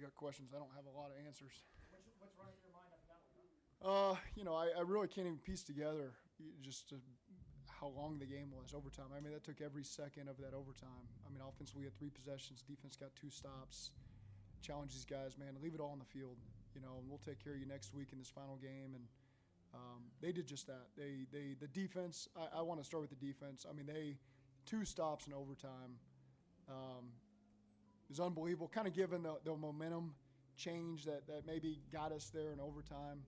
got questions. I don't have a lot of answers. What's running through your mind after that one? I really can't even piece together just how long the game was, overtime. I mean, that took every second of that overtime. I mean, offensively, we had 3 possessions. Defense got 2 stops. Challenge these guys, man. Leave it all on the field, and we'll take care of you next week in this final game. And they did just that. The defense, I want to start with the defense. I mean, they 2 stops in overtime. It was unbelievable, kind of given the momentum change that maybe got us there in overtime.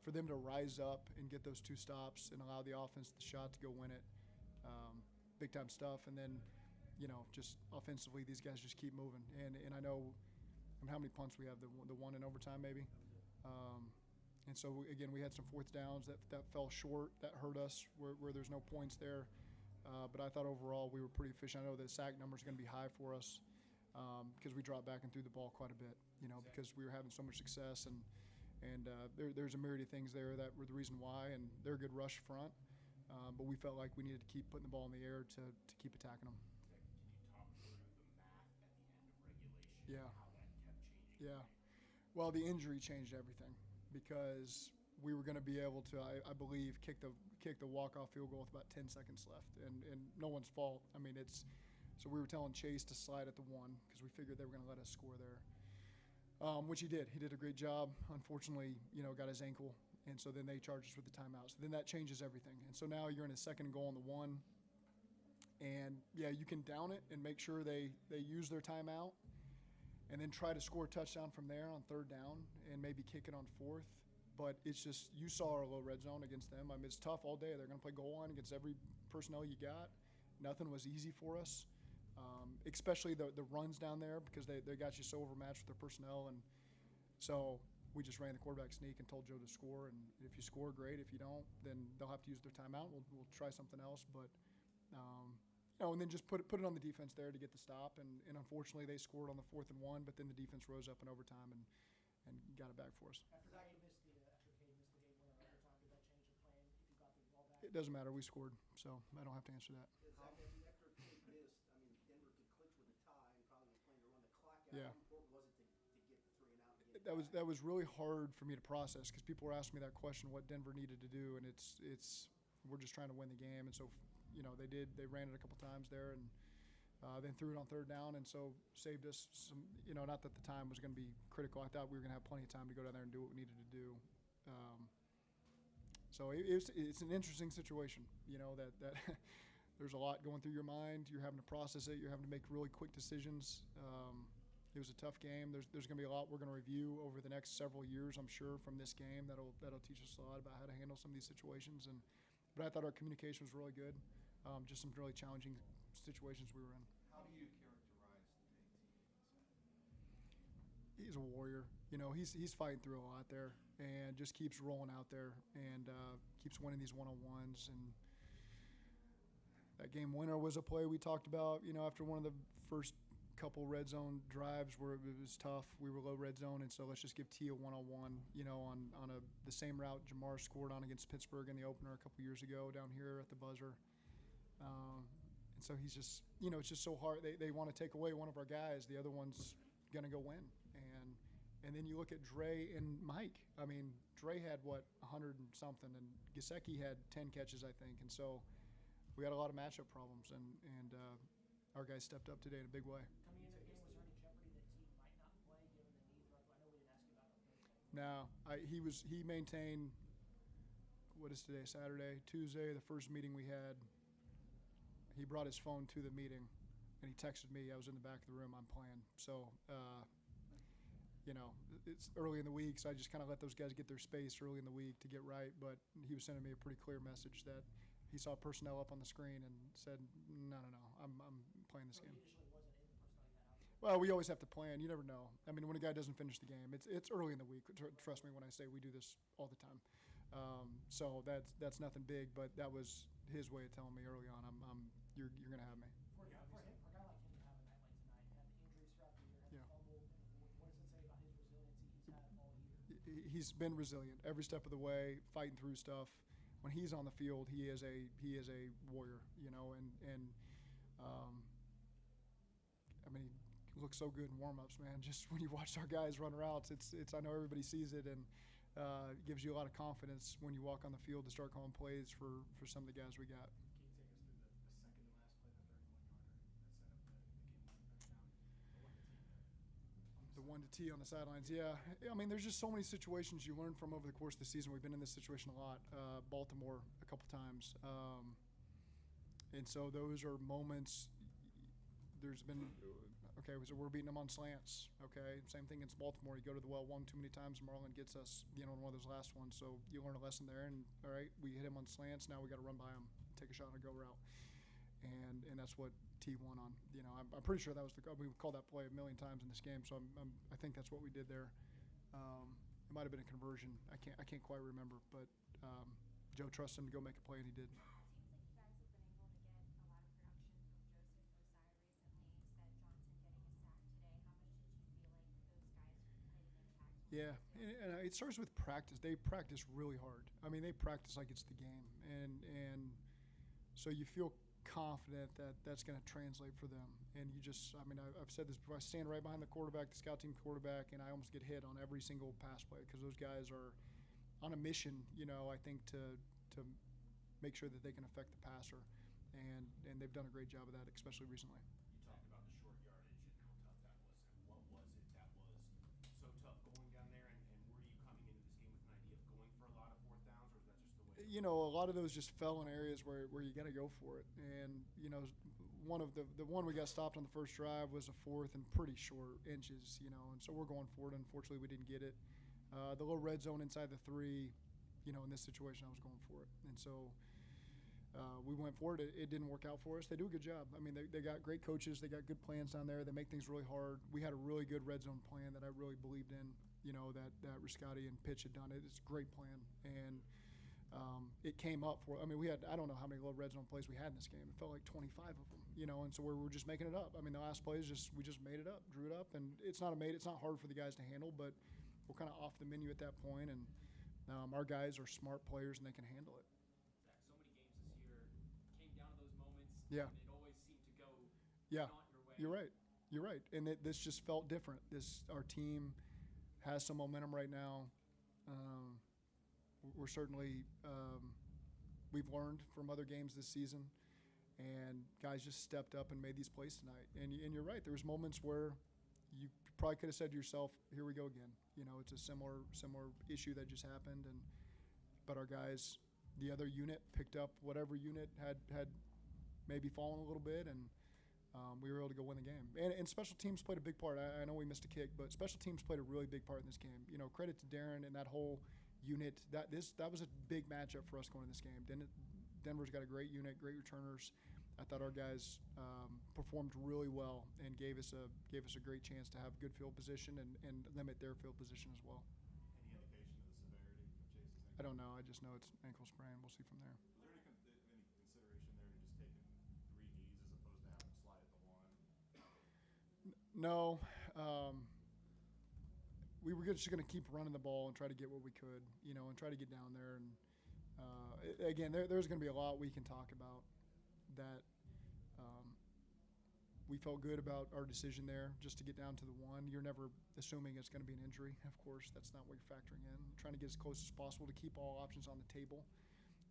For them to rise up and get those 2 stops and allow the offense the shot to go win it, big-time stuff. And then, just offensively, these guys just keep moving. And I know how many punts we have, the one in overtime maybe. And so, again, we had some 4th downs that fell short, that hurt us where there's no points there. But I thought overall we were pretty efficient. I know the sack numbers are going to be high for us because we dropped back and threw the ball quite a bit, because we were having so much success. And there's a myriad of things there that were the reason why, and they're a good rush front. But we felt like we needed to keep putting the ball in the air to keep attacking them. Can you talk through the math at the end of regulation? Yeah. How that kept changing? Yeah. Well, the injury changed everything because we were going to be able to, I believe, kick the walk-off field goal with about 10 seconds left, and no one's fault. I mean, so we were telling Chase to slide at the 1 because we figured they were going to let us score there. Which he did. He did a great job. Unfortunately, got his ankle, and so then they charged us with the timeout. So then that changes everything. And so now you're in a 2nd and goal on the 1, and yeah, you can down it and make sure they use their timeout, and then try to score a touchdown from there on 3rd down and maybe kick it on 4th. But it's just, you saw our low red zone against them. I mean, it's tough all day. They're going to play goal line against every personnel you got. Nothing was easy for us. Especially the runs down there because they got you so overmatched with their personnel. And so we just ran the quarterback sneak and told Joe to score. And if you score, great. If you don't, then they'll have to use their timeout. We'll try something else. But, and then just put it on the defense there to get the stop. And unfortunately, they scored on the 4th and 1, but then the defense rose up in overtime and got it back for us. After that, you missed the game winner overtime. Did that change the plan if you got the ball back? It doesn't matter. We scored, so I don't have to answer that. After Kate missed, I mean, Denver could clinch with a tie and probably was planning to run the clock out. Yeah. How important was it to get the 3 and out? And get That was really hard for me to process because people were asking me that question, what Denver needed to do, and it's we're just trying to win the game. And so, they ran it a couple times there and then threw it on 3rd down, and so saved us some, not that the time was going to be critical. I thought we were going to have plenty of time to go down there and do what we needed to do. So it's an interesting situation, that there's a lot going through your mind. You're having to process it. You're having to make really quick decisions. It was a tough game. There's going to be a lot we're going to review over the next several years, I'm sure, from this game. That'll teach us a lot about how to handle some of these situations. But I thought our communication was really good. Just some really challenging situations we were in. How do you characterize the big team? He's a warrior. He's fighting through a lot there and just keeps rolling out there and keeps winning these one-on-ones. And that game winner was a play we talked about, after one of the first couple red zone drives where it was tough. We were low red zone, and so let's just give T a one-on-one, on the same route Jamar scored on against Pittsburgh in the opener a couple years ago down here at the buzzer. And so he's just, it's just so hard. They want to take away one of our guys. The other one's going to go win. And then you look at Dre and Mike. I mean, Dre had, 100 and something, and Gesicki had 10 catches, I think. And so we had a lot of matchup problems, and our guys stepped up today in a big way. Coming into the game, was there any jeopardy that team might not play given the knee threat? I know we didn't ask you about that. No, he maintained, what is today, Saturday? Tuesday, the first meeting we had, he brought his phone to the meeting, and he texted me. I was in the back of the room. I'm playing. So, it's early in the week, so I just kind of let those guys get their space early in the week to get right. But he was sending me a pretty clear message that he saw personnel up on the screen and said, no, I'm playing this game. He initially wasn't in the personnel you had out there. Well, we always have to plan. You never know. I mean, when a guy doesn't finish the game, it's early in the week. Trust me when I say we do this all the time. So that's nothing big, but that was his way of telling me early on, you're going to have me. For a guy like him to have a night like tonight, had the injuries throughout the year, had the fumble in the fourth, what does it say about his resiliency he's had all year? He's been resilient every step of the way, fighting through stuff. When he's on the field, he is a warrior, and I mean, looks so good in warm-ups, man. Just when you watch our guys run routes, it's I know everybody sees it, and it gives you a lot of confidence when you walk on the field to start calling plays for some of the guys we got. Can you take us through the second to last play, the 31-yard touchdown? The 1 to T on the sidelines, yeah. I mean, there's just so many situations you learn from over the course of the season. We've been in this situation a lot. Baltimore a couple times. And so those are moments. There's been, okay, so we're beating them on slants. Okay, same thing against Baltimore. You go to the well one too many times, Marlon gets us, in one of those last ones. So you learn a lesson there. And, all right, we hit him on slants. Now we got to run by him, take a shot on a go route. And that's what T won on. I'm pretty sure that was we called that play a million times in this game. So I think that's what we did there. It might have been a conversion. I can't quite remember, but Joe trusted him to go make a play, and he did. It seems like you guys have been able to get a lot of production from Joseph Osai recently. You said Johnson getting a sack today. How much did you feel like those guys played an impact? Yeah, and it starts with practice. They practice really hard. I mean, they practice like it's the game, and so you feel confident that that's going to translate for them. And you just, I've said this before. I stand right behind the quarterback, the scout team quarterback, and I almost get hit on every single pass play because those guys are on a mission. I think to make sure that they can affect the passer, and they've done a great job of that, especially recently. You talked about the short yardage and how tough that was. And what was it that was so tough going down there? And were you coming into this game with an idea of going for a lot of fourth downs, or is that just the way? A lot of those just fell in areas where you got to go for it. And, one of the one we got stopped on the first drive was a fourth and pretty short inches, and so we're going for it. Unfortunately, we didn't get it. The little red zone inside the 3, in this situation, I was going for it. And so we went for it. It didn't work out for us. They do a good job. I mean, they got great coaches. They got good plans down there. They make things really hard. We had a really good red zone plan that I really believed in, that Riscotti and Pitch had done. It's a great plan. And it came up for, we had, I don't know how many little red zone plays we had in this game. It felt like 25 of them, and so we were just making it up. The last plays, we just made it up, drew it up, and it's not hard for the guys to handle, but we're kind of off the menu at that point, and our guys are smart players and they can handle it. Zach, so many games this year came down to those moments, Yeah. and it always seemed to go Yeah, not your way. you're right, and this just felt different. Our team has some momentum right now. We're certainly we've learned from other games this season, and guys just stepped up and made these plays tonight. And you're right. There was moments where you probably could have said to yourself, "Here we go again." It's a similar issue that just happened, but our guys, the other unit, picked up whatever unit had maybe fallen a little bit, and we were able to go win the game. And special teams played a big part. I know we missed a kick, but special teams played a really big part in this game. Credit to Darren and that whole unit. That was a big matchup for us going in this game. Denver's got a great unit, great returners. I thought our guys performed really well and gave us a great chance to have good field position and limit their field position as well. Any indication of the severity of Chase's ankle? I don't know. I just know it's ankle sprain. We'll see from there. Was there any consideration there to just taking 3 knees as opposed to having him slide at the 1? No. We were just going to keep running the ball and try to get what we could, and try to get down there. And again, there's going to be a lot we can talk about that. We felt good about our decision there just to get down to the 1. You're never assuming it's going to be an injury. Of course, that's not what you're factoring in. You're trying to get as close as possible to keep all options on the table.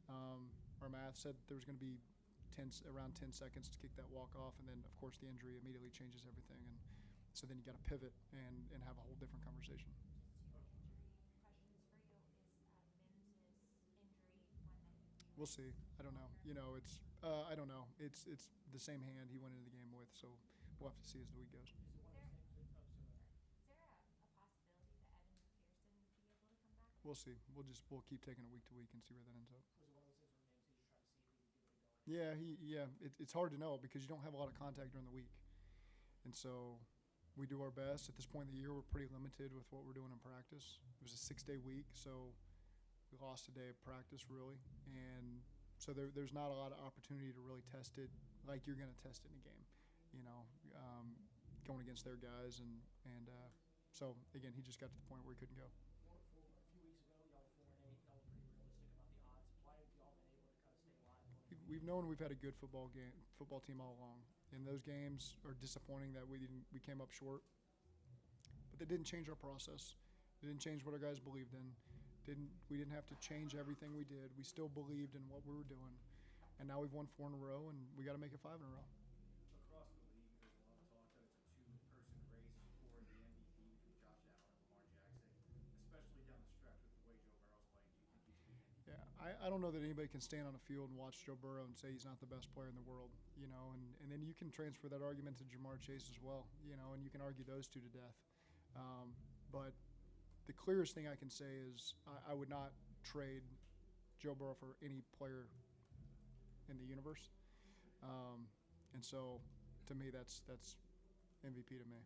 Our math said there was going to be around 10 seconds to kick that walk off, and then, of course, the injury immediately changes everything. And so then you got to pivot and have a whole different conversation. Just 2 injury questions for you. Is Mims's injury one that you We'll see. I don't know. It's I don't know. It's the same hand he went into the game with, so we'll have to see as the week goes. Is it one of those things that, Is there a possibility that Evans McPherson would be able to come back? We'll see. We'll keep taking it week to week and see where that ends up. was it one of those things where maybe he's just trying to see if he could give it a go? It's hard to know because you don't have a lot of contact during the week, and so we do our best. At this point in the year, we're pretty limited with what we're doing in practice. It was a 6-day week, so we lost a day of practice really, and so there's not a lot of opportunity to really test it like you're going to test it in a game, going against their guys, and so again, he just got to the point where he couldn't go. For a few weeks ago, y'all were 4-8. Y'all were pretty realistic about the odds. Why have y'all been able to kind of stay alive? we've known we've had a good football team all along. And those games are disappointing that we came up short. But they didn't change our process. They didn't change what our guys believed in. We didn't have to change everything we did. We still believed in what we were doing. And now we've won 4 in a row, and we got to make it 5 in a row. Across the league, there's a lot of talk that it's a two-person race for the MVP between Josh Allen and Lamar Jackson, especially down the stretch with the way Joe Burrow's playing. Do you think he's the MVP? Yeah, I don't know that anybody can stand on a field and watch Joe Burrow and say he's not the best player in the world, you know. And then you can transfer that argument to Jamar Chase as well, you know, and you can argue those two to death. But the clearest thing I can say is I would not trade Joe Burrow for any player in the universe. And so, to me, that's MVP to me.